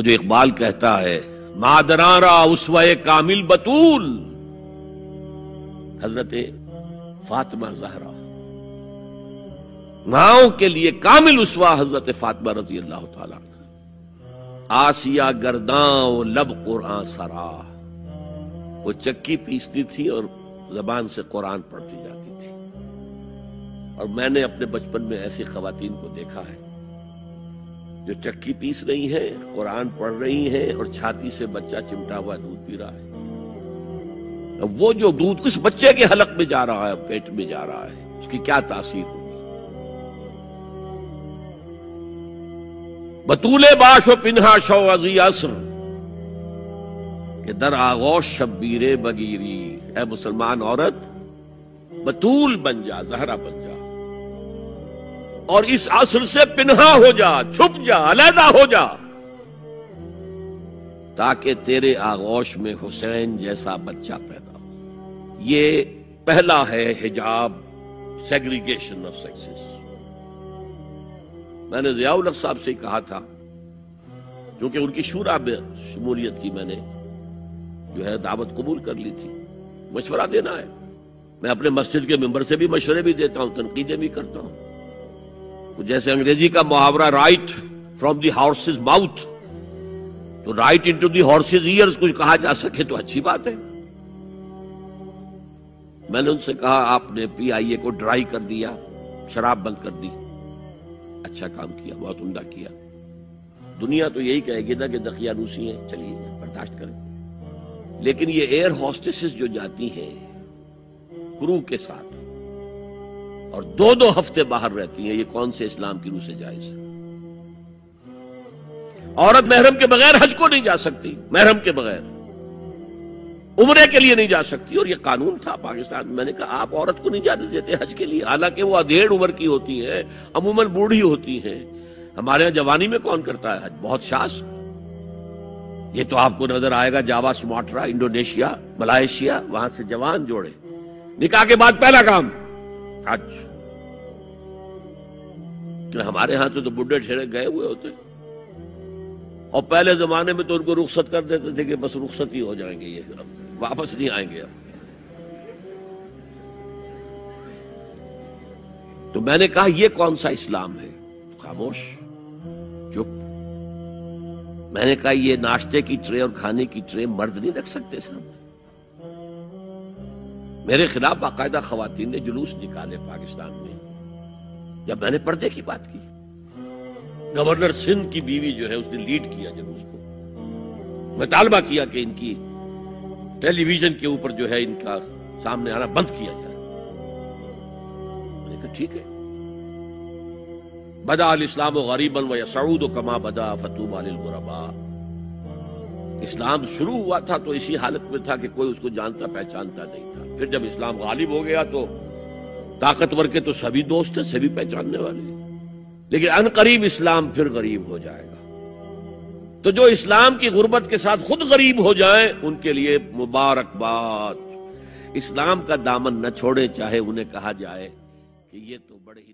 جو اقبال کہتا ہے مادراں را اسوہ کامل بطول، حضرت فاطمہ زہرا ماؤں کے لیے کامل اسوہ حضرت فاطمہ رضی اللہ تعالیٰ عنہ۔ آسیہ گرداں و لب قرآن سرا، وہ چکی پیستی تھی اور زبان سے قرآن پڑھتی جاتی تھی۔ اور میں نے اپنے بچپن میں ایسی خواتین کو دیکھا ہے جو چکی پیس رہی ہیں، قرآن پڑھ رہی ہیں اور چھاتی سے بچہ چمٹا ہوا دودھ پی رہا ہے۔ اب وہ جو دودھ اس بچے کے حلق میں جا رہا ہے، پیٹ میں جا رہا ہے، اس کی کیا تاثیر ہوگی؟ بطول باش و پنہا شو ازی عصر کہ در آغوش شبیر بگیری، اے مسلمان عورت بطول بن جا، زہرا بن جا، اور اس عصر سے پنہا ہو جا، چھپ جا، علیحدہ ہو جا، تاکہ تیرے آغوش میں حسین جیسا بچہ پیدا ہو۔ یہ پہلا ہے حجاب، سیگریگیشن آف سیکسز۔ میں نے ضیاء الحق صاحب سے کہا تھا، کیونکہ ان کی شورا میں شمولیت کی میں نے جو ہے دعوت قبول کر لی تھی، مشورہ دینا ہے۔ میں اپنے مسجد کے ممبر سے بھی مشورے بھی دیتا ہوں، تنقیدیں بھی کرتا ہوں۔ جیسے انگریزی کا محاورہ right from the horse's mouth, تو right into the horse's ears کچھ کہا جا سکے تو اچھی بات ہے۔ میں نے ان سے کہا آپ نے پی آئی اے کو ڈرائی کر دیا، شراب بند کر دی، اچھا کام کیا، بہت عمدہ کیا۔ دنیا تو یہی کہے گی نا کہ دقیانوسی ہیں، چلیے برداشت کریں، لیکن یہ ایئر ہوسٹسز جو جاتی ہیں کرو کے ساتھ اور دو دو ہفتے باہر رہتی ہیں، یہ کون سے اسلام کی روح سے جائز ہے؟ عورت محرم کے بغیر حج کو نہیں جا سکتی، محرم کے بغیر عمرے کے لیے نہیں جا سکتی، اور یہ قانون تھا پاکستان میں۔ میں نے کہا آپ عورت کو نہیں جانے دیتے حج کے لیے، حالانکہ وہ ادھیڑ عمر کی ہوتی ہیں، عموماً بوڑھی ہوتی ہیں۔ ہمارے ہاں جوانی میں کون کرتا ہے حج؟ بہت شاذ۔ یہ تو آپ کو نظر آئے گا جاوا، سماٹرا، انڈونیشیا، ملائیشیا، وہاں سے جوان جوڑے نکاح کے بعد پہلا کام حج۔ ہمارے ہاں سے تو بڈھے ٹھیرے گئے ہوئے ہوتے، اور پہلے زمانے میں تو ان کو رخصت کر دیتے تھے کہ بس رخصت ہی ہو جائیں گے، یہ واپس نہیں آئیں گے اب۔ تو میں نے کہا یہ کون سا اسلام ہے؟ خاموش، چپ۔ میں نے کہا یہ ناشتے کی ٹرے اور کھانے کی ٹرے مرد نہیں رکھ سکتے سامنے۔ میرے خلاف باقاعدہ خواتین نے جلوس نکالے پاکستان میں جب میں نے پردے کی بات کی۔ گورنر سندھ کی بیوی جو ہے اس نے لیڈ کیا جلوس کو۔ میں طالبہ کیا کہ ان کی ٹیلی ویژن کے اوپر جو ہے ان کا سامنے آنا بند کیا جائے۔ میں نے کہا ٹھیک ہے۔ بدا الاسلام غریبا ویسعود کما بدا فطوبی للغرباء۔ اسلام شروع ہوا تھا تو اسی حالت میں تھا کہ کوئی اس کو جانتا پہچانتا نہیں تھا، پھر جب اسلام غالب ہو گیا تو طاقتور کے تو سبھی دوست ہیں، سبھی پہچاننے والے، لیکن ان قریب اسلام پھر غریب ہو جائے گا۔ تو جو اسلام کی غربت کے ساتھ خود غریب ہو جائیں ان کے لیے مبارکباد، اسلام کا دامن نہ چھوڑیں، چاہے انہیں کہا جائے کہ یہ تو بڑے ہی